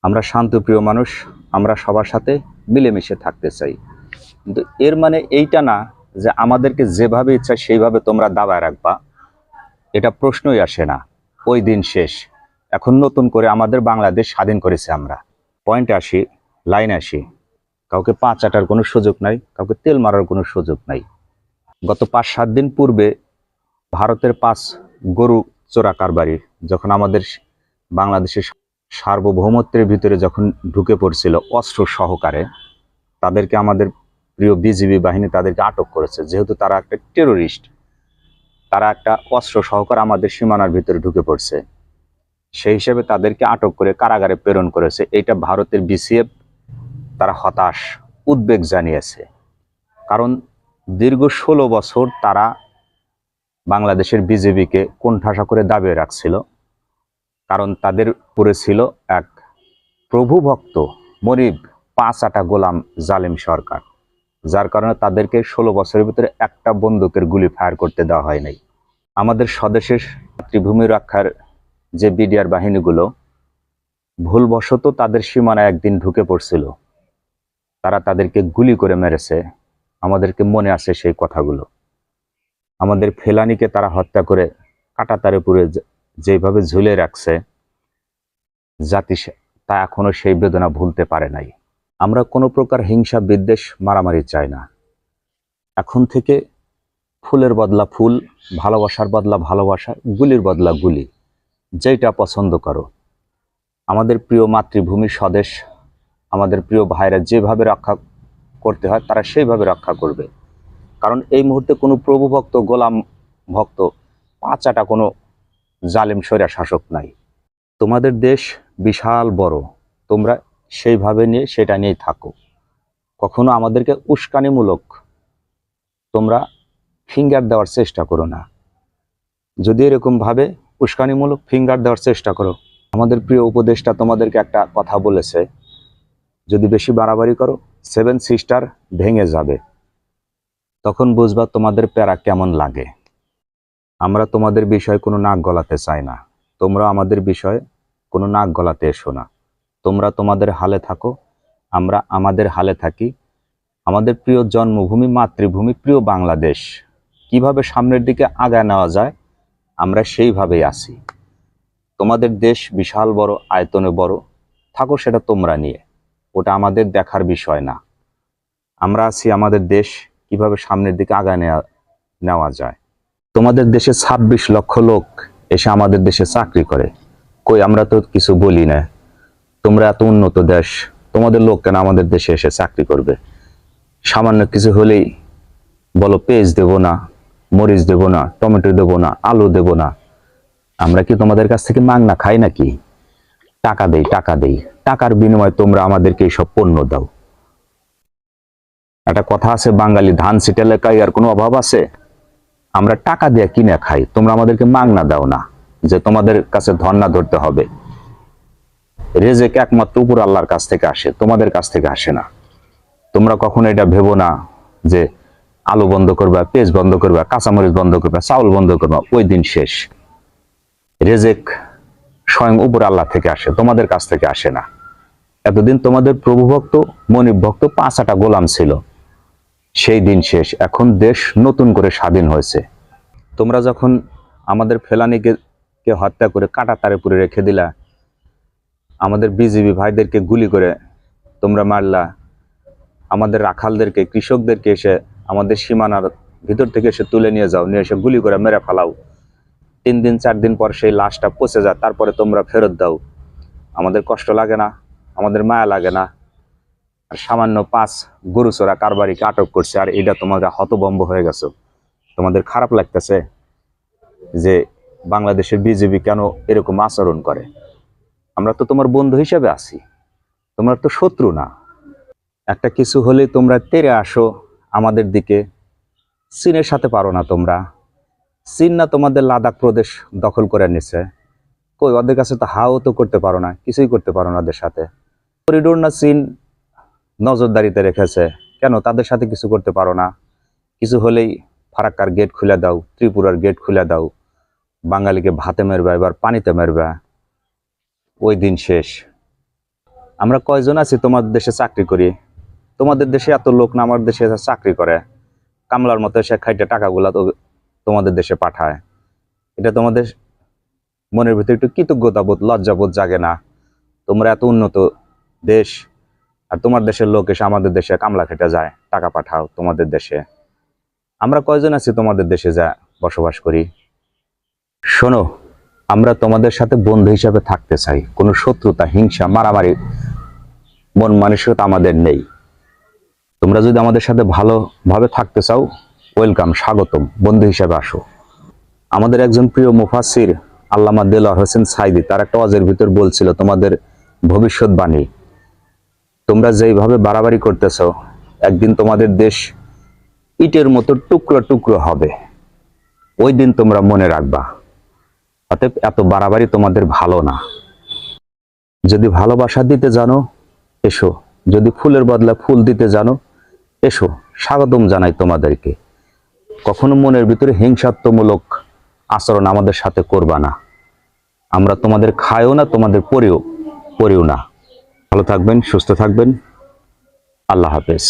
আমরা শান্তপ্রিয় মানুষ, আমরা সবার সাথে মিলেমিশে থাকতে চাই। কিন্তু এর মানে এইটা না যে আমাদেরকে যেভাবে ইচ্ছা সেইভাবে তোমরা দাবায় রাখবা, এটা প্রশ্নই আসে না। ওই দিন শেষ। এখন নতুন করে আমাদের বাংলাদেশ স্বাধীন করেছে আমরা। পয়েন্টে আসি, লাইনে আসি। কাউকে পা চাটার কোনো সুযোগ নাই, কাউকে তেল মারার কোনো সুযোগ নাই। গত 5-7 দিন পূর্বে ভারতের 5 গরু চোরা কারবারি যখন আমাদের বাংলাদেশের সার্বভৌমত্বের ভিতরে যখন ঢুকে পড়ছিল অস্ত্র সহকারে, তাদেরকে আমাদের প্রিয় বিজিবি বাহিনী তাদেরকে আটক করেছে। যেহেতু তারা একটা টেরোরিস্ট, তারা একটা অস্ত্র সহকারে আমাদের সীমানার ভিতরে ঢুকে পড়ছে, সেই হিসেবে তাদেরকে আটক করে কারাগারে প্রেরণ করেছে। এইটা ভারতের বিসিএফ তারা হতাশ, উদ্বেগ জানিয়েছে। কারণ দীর্ঘ 16 বছর তারা বাংলাদেশের বিজেপিকে কোণঠাসা করে দাবিয়ে রাখছিল। কারণ তাদের উপরে ছিল এক প্রভুভক্ত মনিব পাঁচ-আটা গোলাম জালিম সরকার, যার কারণে তাদেরকে 16 বছরের ভিতরে একটা বন্দুকের গুলি ফায়ার করতে দেওয়া হয় নাই। আমাদের স্বদেশের মাতৃভূমি রক্ষার যে বিডিআর বাহিনীগুলো ভুলবশত তাদের সীমানায় একদিন ঢুকে পড়ছিল, তারা তাদেরকে গুলি করে মেরেছে। আমাদেরকে মনে আছে সেই কথাগুলো। আমাদের ফেলানিকে তারা হত্যা করে কাঁটাতারে পুরে যেভাবে ঝুলে রাখছে, জাতি তা এখনো সেই বেদনা ভুলতে পারে নাই। আমরা কোনো প্রকার হিংসা বিদ্বেষ মারামারি চাই না। এখন থেকে ফুলের বদলা ফুল, ভালোবাসার বদলা ভালোবাসা, গুলির বদলা গুলি, যেটা পছন্দ করো। আমাদের প্রিয় মাতৃভূমি স্বদেশ, আমাদের প্রিয় ভাইরা যেভাবে রক্ষা করতে হয় তারা সেইভাবে রক্ষা করবে। কারণ এই মুহূর্তে কোনো প্রভুভক্ত গোলাম ভক্ত পাঁচাটা কোনো জালিম স্বৈরা শাসক নাই। তোমাদের দেশ বিশাল বড়, তোমরা সেইভাবে নিয়ে সেটা নিয়েই থাকো। কখনো আমাদেরকে উস্কানিমূলক তোমরা ফিঙ্গার দেওয়ার চেষ্টা করো না। যদি এরকম ভাবে উস্কানিমূলক ফিঙ্গার দেওয়ার চেষ্টা করো, আমাদের প্রিয় উপদেষ্টা তোমাদেরকে একটা কথা বলেছে, যদি বেশি বাড়াবাড়ি করো 7 সিস্টার ভেঙে যাবে, তখন বুঝবা তোমাদের প্যারা কেমন লাগে। আমরা তোমাদের বিষয়ে কোনো নাক গলাতে চাই না, তোমরা আমাদের বিষয়ে কোনো নাক গলাতে এসো না। তোমরা তোমাদের হালে থাকো, আমরা আমাদের হালে থাকি। আমাদের প্রিয় জন্মভূমি মাতৃভূমি প্রিয় বাংলাদেশ কিভাবে সামনের দিকে আগায় নেওয়া যায় আমরা সেইভাবেই আছি। তোমাদের দেশ বিশাল বড়, আয়তনে বড়, থাকো সেটা তোমরা নিয়ে, ওটা আমাদের দেখার বিষয় না। আমরা আছি আমাদের দেশ কিভাবে সামনের দিকে আগায় নেওয়া যায়। তোমাদের দেশে 26 লক্ষ লোক এসে আমাদের দেশে চাকরি করে, কই আমরা তো কিছু বলি না। তোমরা এত উন্নত দেশ, তোমাদের লোক কেন আমাদের দেশে এসে চাকরি করবে? সামান্য কিছু হলেই বলো পেঁয়াজ দেবো না, মরিচ দেবো না, টমেটো দেবো না, আলু দেবো না। আমরা কি তোমাদের কাছ থেকে মাংনা খাই নাকি? টাকা দেই, টাকা দেই, টাকার বিনিময়ে তোমরা আমাদেরকে এইসব পণ্য দাও। একটা কথা আছে, বাঙালি ধান ছিটালে কাই আর কোনো অভাব আছে? আমরা টাকা দিয়ে কিনে খাই, তোমরা আমাদেরকে মাংনা দাও না যে তোমাদের কাছে ধর্ণা ধরতে হবে। রেজেক একমাত্র উপর আল্লাহর কাছ থেকে আসে, তোমাদের কাছ থেকে আসে না। তোমরা কখনো এটা ভেবো না যে আলু বন্ধ করবা, পেঁয়াজ বন্ধ করবা, কাঁচামরিচ বন্ধ করবা, চাউল বন্ধ করবা, ওই দিন শেষ। রেজেক স্বয়ং উপর আল্লাহ থেকে আসে, তোমাদের কাছ থেকে আসে না। এতদিন তোমাদের প্রভুভক্ত মনিব ভক্ত 5-8 গোলাম ছিল, সেই দিন শেষ। এখন দেশ নতুন করে স্বাধীন হয়েছে। তোমরা যখন আমাদের ফেলানিকে হত্যা করে কাঁটাতারে পুরে রেখে দিলা, আমাদের বিজিবি ভাইদেরকে গুলি করে তোমরা মারলা, আমাদের রাখালদেরকে কৃষকদেরকে এসে আমাদের সীমানার ভিতর থেকে এসে তুলে নিয়ে যাও, নিয়ে এসে গুলি করে মেরে ফেলাও। 3 দিন 4 দিন পর সেই লাশটা পচে যায়, তারপরে তোমরা ফেরত দাও। আমাদের কষ্ট লাগে না? আমাদের মায়া লাগে না? আর সামান্য 5 গরু চোরা কারবারিকে আটক করছে, আর এটা তোমাদের হতভম্ব হয়ে গেছো। তোমাদের খারাপ লাগতেছে যে বাংলাদেশের বিজেপি কেন এরকম আচরণ করে? আমরা তো তোমার বন্ধু হিসেবে আছি, তোমরা তো শত্রু না। একটা কিছু হলে তোমরা তেড়ে আসো আমাদের দিকে। চীনের সাথে পারো না তোমরা? চীন না তোমাদের লাদাখ প্রদেশ দখল করে নিছে? কই ওদের কাছে তো হাও তো করতে পারো না, কিছুই করতে পারো না ওদের সাথে। করিডোর না চীন নজরদারিতে রেখেছে, কেন তাদের সাথে কিছু করতে পারো না? কিছু হলেই ফারাক্কার গেট খুলে দাও, ত্রিপুরার গেট খুলে দাও, বাঙালিকে ভাতে মেরবা, এবার পানিতে মেরবা, ওই দিন শেষ। আমরা কয়জন আছি তোমাদের দেশে চাকরি করি, তোমাদের দেশে এত লোক না আমার দেশে এসে চাকরি করে, কামলার মতো এসে খাইতে টাকাগুলা তো তোমাদের দেশে পাঠায়। এটা তোমাদের মনের ভিতরে একটু কৃতজ্ঞতাবোধ লজ্জাবোধ জাগে না? তোমরা এত উন্নত দেশ, আর তোমার দেশের লোক এসে আমাদের দেশে কামলা খেটে যায়, টাকা পাঠাও তোমাদের দেশে। আমরা কয়জন আছি তোমাদের দেশে যা বসবাস করি? শোনো, আমরা তোমাদের সাথে বন্ধু হিসাবে থাকতে চাই, কোনো শত্রুতা হিংসা মারামারি মন মানসিকতা আমাদের নেই। তোমরা যদি আমাদের সাথে ভালোভাবে থাকতে চাও, ওয়েলকাম, স্বাগতম, বন্ধু হিসাবে আসো। আমাদের একজন প্রিয় মুফাসসির আল্লামা দেলোয়ার হোসেন সাইদি তার একটা ওয়াজের ভিতর বলছিল তোমাদের ভবিষ্যৎবাণী, তোমরা যেইভাবে বাড়াবাড়ি করতেছ একদিন তোমাদের দেশ ইটের মতো টুকরো টুকরো হবে, ওই দিন তোমরা মনে রাখবা। অতএব এত বাড়াবাড়ি তোমাদের ভালো না। যদি ভালোবাসা দিতে জানো এসো, যদি ফুলের বদলে ফুল দিতে জানো এসো, স্বাগতম জানাই তোমাদেরকে। কখনো মনের ভিতরে হিংসাত্মমূলক আচরণ আমাদের সাথে করবা না। আমরা তোমাদের খাইও না, তোমাদের পরেও না। ভালো থাকবেন, সুস্থ থাকবেন। আল্লাহ হাফেজ।